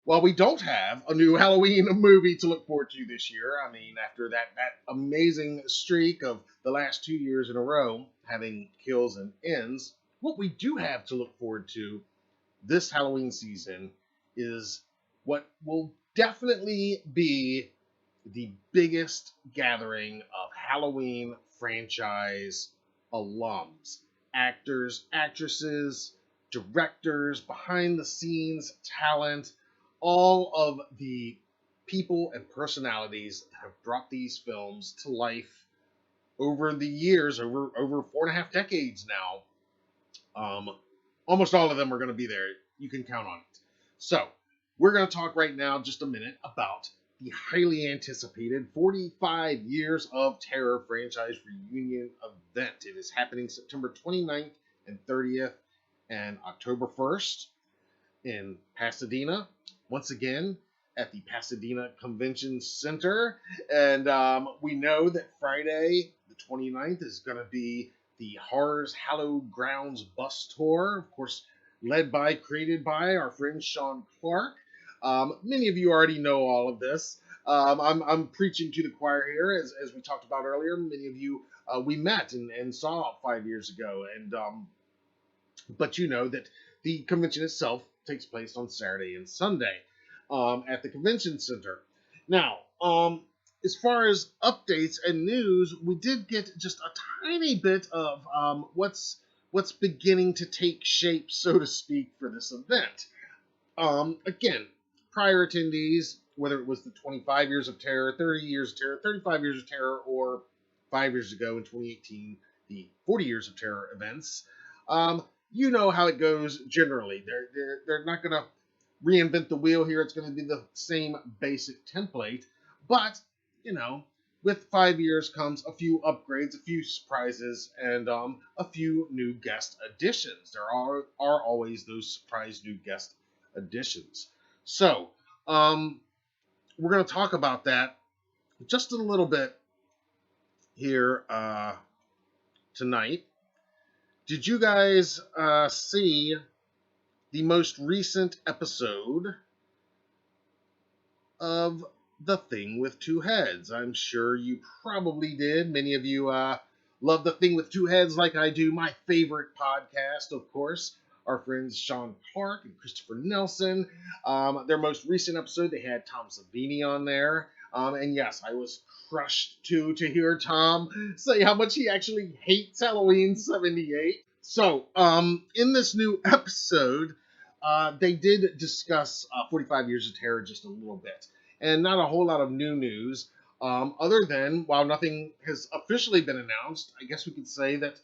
while we don't have a new Halloween movie to look forward to this year, I mean, after that amazing streak of the last 2 years in a row having kills and ends, what we do have to look forward to this Halloween season is what will definitely be the biggest gathering of Halloween franchise alums, actors, actresses, directors, behind the scenes talent, all of the people and personalities that have brought these films to life over the years, over 4.5 decades now. Almost all of them are going to be there. You can count on it. So, we're going to talk right now, just a minute, about the highly anticipated 45 Years of Terror franchise reunion event. It is happening September 29th and 30th and October 1st in Pasadena. Once again, at the Pasadena Convention Center. And we know that Friday, the 29th, is going to be the Horrors Hallowed Grounds bus tour. Of course, created by our friend Sean Clark. Many of you already know all of this. I'm preaching to the choir here, as we talked about earlier. Many of you we met and saw 5 years ago, and but you know that the convention itself takes place on Saturday and Sunday at the convention center. Now, as far as updates and news, we did get just a tiny bit of what's beginning to take shape, so to speak, for this event. Again, prior attendees, whether it was the 25 Years of Terror, 30 Years of Terror, 35 Years of Terror, or 5 years ago in 2018, the 40 Years of Terror events, you know how it goes generally. They're not going to reinvent the wheel here. It's going to be the same basic template. But, you know, with 5 years comes a few upgrades, a few surprises, and a few new guest additions. There are always those surprise new guest additions. So, we're going to talk about that just a little bit here tonight. Did you guys see the most recent episode of The Thing with Two Heads? I'm sure you probably did. Many of you love The Thing with Two Heads like I do. My favorite podcast, of course. Our friends Sean Clark and Christopher Nelson. Their most recent episode, they had Tom Savini on there. And yes, I was crushed to hear Tom say how much he actually hates Halloween 78. So, in this new episode, they did discuss 45 Years of Terror just a little bit. And not a whole lot of new news, other than, while nothing has officially been announced, I guess we could say that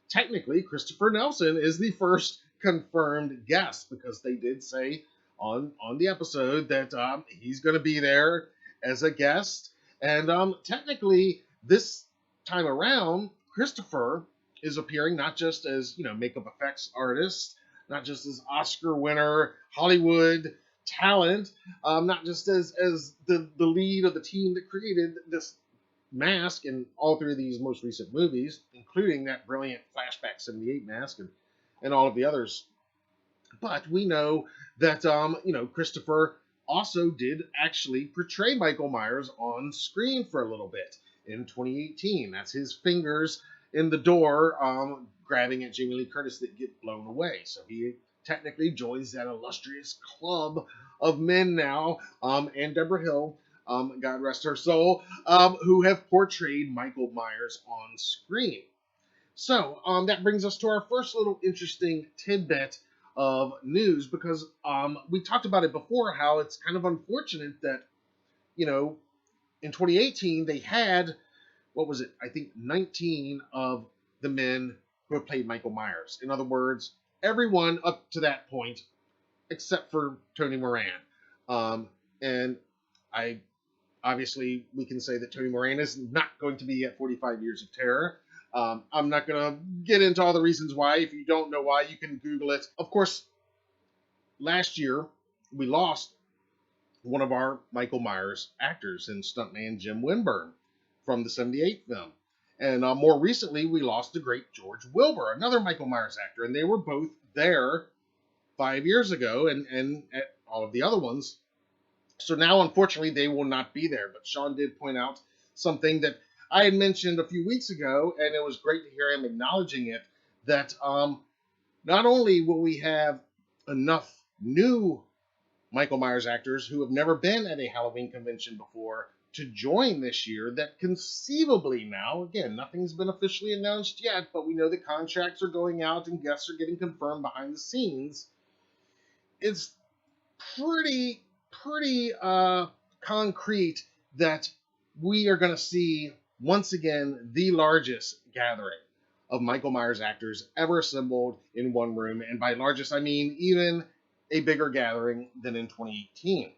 technically Christopher Nelson is the first confirmed guest, because they did say on the episode that he's going to be there as a guest. And technically, this time around, Christopher is appearing not just as, makeup effects artist, not just as Oscar winner, Hollywood talent, not just as the lead of the team that created this mask in all three of these most recent movies, including that brilliant Flashback 78 mask and all of the others. But we know that, Christopher also did actually portray Michael Myers on screen for a little bit in 2018. That's his fingers in the door grabbing at Jamie Lee Curtis that get blown away. So he technically joins that illustrious club of men now, and Deborah Hill, God rest her soul, who have portrayed Michael Myers on screen. So that brings us to our first little interesting tidbit of news, because we talked about it before, how it's kind of unfortunate that, in 2018 they had, what was it? I think 19 of the men who have played Michael Myers. In other words, everyone up to that point, except for Tony Moran. And obviously we can say that Tony Moran is not going to be at 45 Years of Terror. I'm not going to get into all the reasons why. If you don't know why, you can Google it. Of course, last year we lost one of our Michael Myers actors in stuntman Jim Winburn from the 78 film. And more recently, we lost the great George Wilbur, another Michael Myers actor. And they were both there 5 years ago, and at all of the other ones So now, unfortunately, they will not be there. But Sean did point out something that I had mentioned a few weeks ago, and it was great to hear him acknowledging it. That not only will we have enough new Michael Myers actors who have never been at a Halloween convention before to join this year, that conceivably now, again, nothing's been officially announced yet, but we know that contracts are going out and guests are getting confirmed behind the scenes. It's pretty concrete that we are going to see once again the largest gathering of Michael Myers actors ever assembled in one room, and by largest I mean even a bigger gathering than in 2018.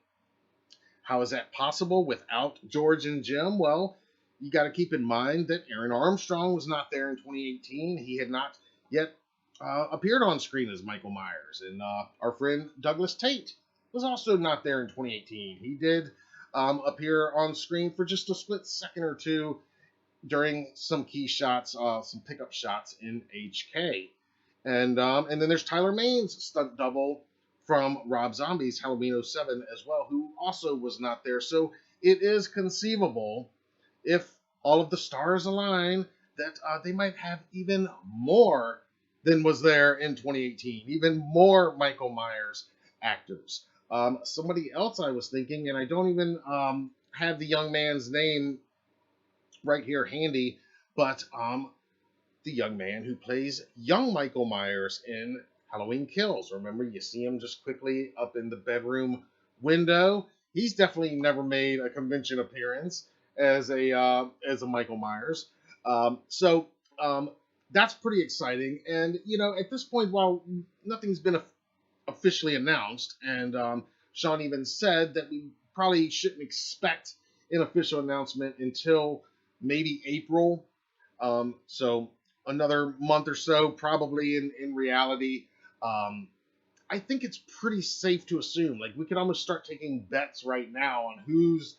How is that possible without George and Jim? Well, you got to keep in mind that Aaron Armstrong was not there in 2018. He had not yet appeared on screen as Michael Myers. And our friend Douglas Tate was also not there in 2018. He did appear on screen for just a split second or two during some key shots, some pickup shots in HK. And then there's Tyler Maine's stunt double from Rob Zombie's Halloween '07 as well, who also was not there. So it is conceivable, if all of the stars align, that they might have even more than was there in 2018, even more Michael Myers actors. Somebody else I was thinking, and I don't even have the young man's name right here handy, but the young man who plays young Michael Myers in Halloween Kills. Remember, you see him just quickly up in the bedroom window. He's definitely never made a convention appearance as a Michael Myers. So that's pretty exciting. And at this point, while nothing's been officially announced, and Sean even said that we probably shouldn't expect an official announcement until maybe April. So another month or so, probably in reality. I think it's pretty safe to assume, like, we could almost start taking bets right now on who's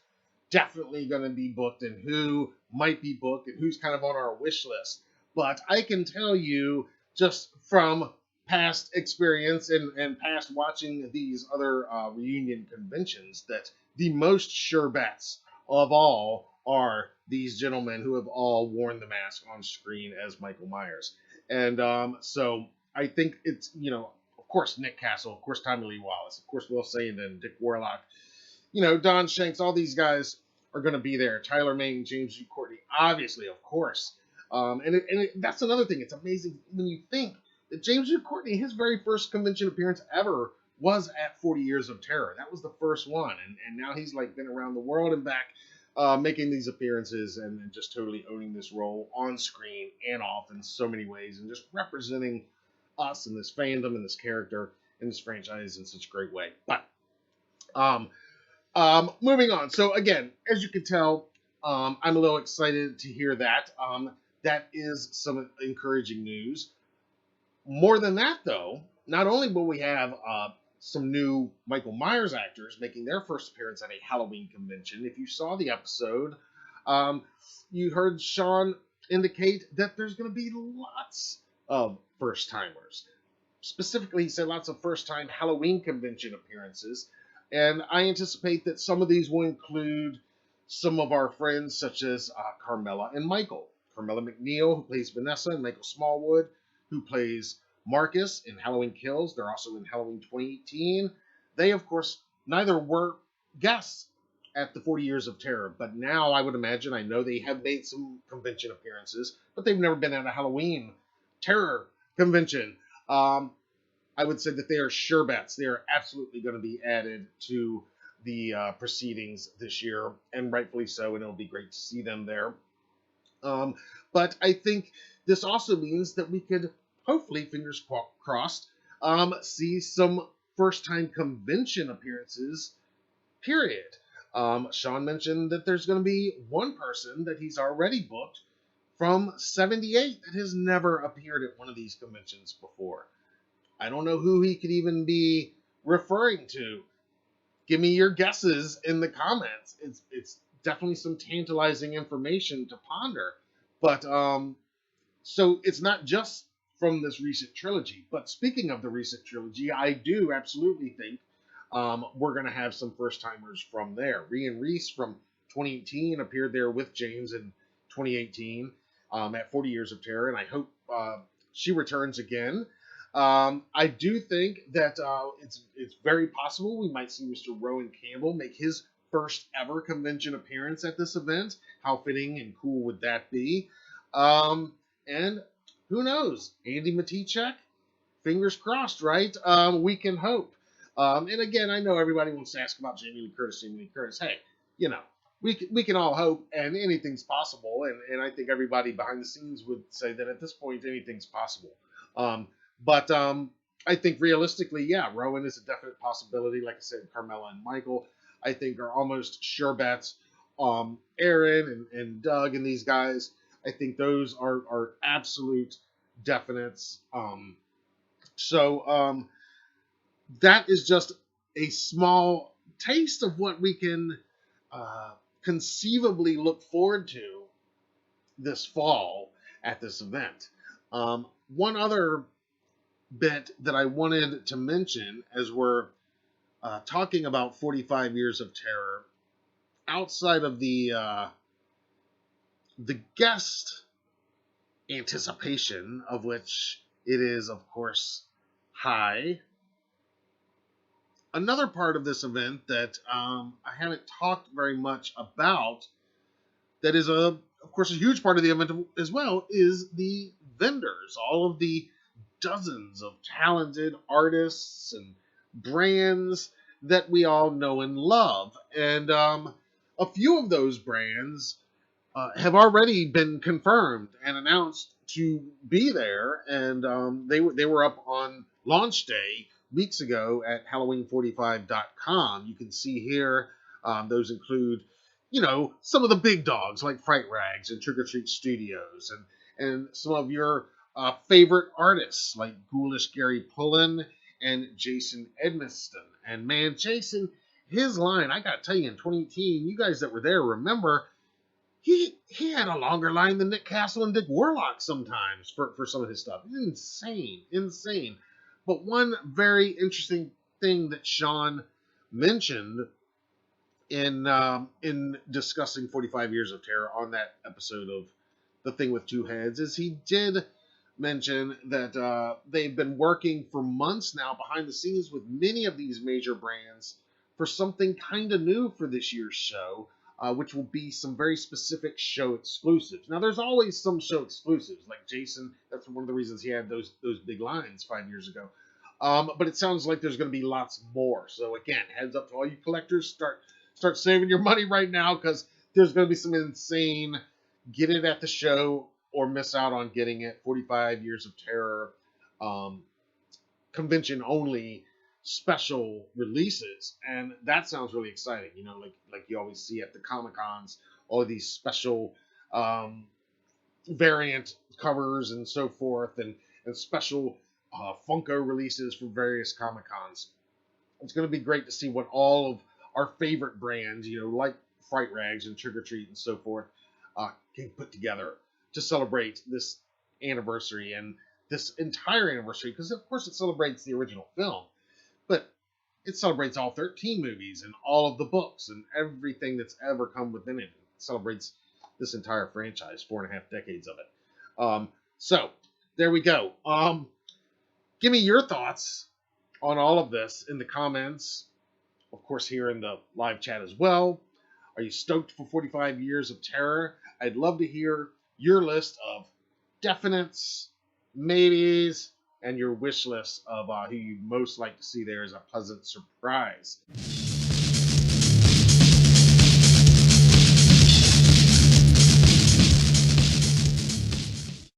definitely going to be booked and who might be booked and who's kind of on our wish list. But I can tell you, just from past experience and past watching these other reunion conventions, that the most sure bets of all are these gentlemen who have all worn the mask on screen as Michael Myers. And so I think it's, of course, Nick Castle, of course, Tommy Lee Wallace, of course, Will Sandin, Dick Warlock, Don Shanks, all these guys are going to be there. Tyler Maine, James G. Courtney, obviously, of course. That's another thing. It's amazing when you think that James G. Courtney, his very first convention appearance ever was at 40 Years of Terror. That was the first one. And now he's like been around the world and back making these appearances and just totally owning this role on screen and off in so many ways, and just representing us and this fandom and this character and this franchise in such a great way. But moving on. So again, as you can tell, I'm a little excited to hear that. That is some encouraging news. More than that, though, not only will we have some new Michael Myers actors making their first appearance at a Halloween convention. If you saw the episode, you heard Sean indicate that there's going to be lots of first timers. Specifically, he said lots of first time Halloween convention appearances. And I anticipate that some of these will include some of our friends, such as Carmela and Michael. Carmela McNeil, who plays Vanessa, and Michael Smallwood, who plays Marcus in Halloween Kills. They're also in Halloween 2018. They, of course, neither were guests at the 40 Years of Terror, but now I would imagine, I know they have made some convention appearances, but they've never been at a Halloween terror convention. I would say that they are sure bets. They are absolutely going to be added to the proceedings this year, and rightfully so, and it'll be great to see them there. But I think this also means that we could, hopefully, fingers crossed, see some first-time convention appearances, period. Sean mentioned that there's going to be one person that he's already booked from '78 that has never appeared at one of these conventions before. I don't know who he could even be referring to. Give me your guesses in the comments. It's definitely some tantalizing information to ponder. But so it's not just from this recent trilogy. But speaking of the recent trilogy, I do absolutely think we're going to have some first timers from there. Rhian Reese from 2018 appeared there with James in 2018 at 40 Years of Terror, and I hope she returns again. I do think that it's very possible we might see Mr. Rowan Campbell make his first ever convention appearance at this event. How fitting and cool would that be? And who knows? Andy Matichak? Fingers crossed, right? We can hope. And again, I know everybody wants to ask about Jamie Lee Curtis. Jamie Lee Curtis. Hey, you know, we can all hope, and anything's possible. And I think everybody behind the scenes would say that at this point, anything's possible. But I think realistically, yeah, Rowan is a definite possibility. Like I said, Carmela and Michael, I think, are almost sure bets. Aaron and Doug and these guys, I think those are absolute definites. So that is just a small taste of what we can conceivably look forward to this fall at this event. One other bit that I wanted to mention as we're talking about 45 Years of Terror, outside of the guest anticipation, of which it is, of course, high. Another part of this event that I haven't talked very much about, that is, of course, a huge part of the event as well, is the vendors. All of the dozens of talented artists and brands that we all know and love. And a few of those brands have already been confirmed and announced to be there, and they were up on launch day weeks ago at Halloween45.com. You can see here those include, some of the big dogs like Fright Rags and Trick or Treat Studios, and some of your favorite artists like Ghoulish Gary Pullen and Jason Edmiston. And man, Jason, his line, I gotta tell you, in 2018, you guys that were there remember, he had a longer line than Nick Castle and Dick Warlock sometimes for some of his stuff. It's insane. But one very interesting thing that Sean mentioned in discussing 45 Years of Terror on that episode of The Thing with Two Heads is he did mention that they've been working for months now behind the scenes with many of these major brands for something kind of new for this year's show, which will be some very specific show exclusives. Now, there's always some show exclusives, like Jason. That's one of the reasons he had those big lines 5 years ago. But it sounds like there's going to be lots more. So again, heads up to all you collectors. Start saving your money right now, because there's going to be some insane get it at the show or miss out on getting it 45 Years of Terror convention only special releases, and that sounds really exciting. Like you always see at the Comic-Cons, all of these special variant covers and so forth, and special Funko releases from various Comic-Cons. It's going to be great to see what all of our favorite brands, like Fright Rags and Trick or Treat and so forth, can put together to celebrate this anniversary and this entire anniversary, because of course it celebrates the original film, but it celebrates all 13 movies and all of the books and everything that's ever come within it. It celebrates this entire franchise, 4.5 decades of it. So there we go. Give me your thoughts on all of this in the comments, of course, here in the live chat as well. Are you stoked for 45 Years of Terror? I'd love to hear your list of definites, maybes, and your wish list of who you'd most like to see there as a pleasant surprise.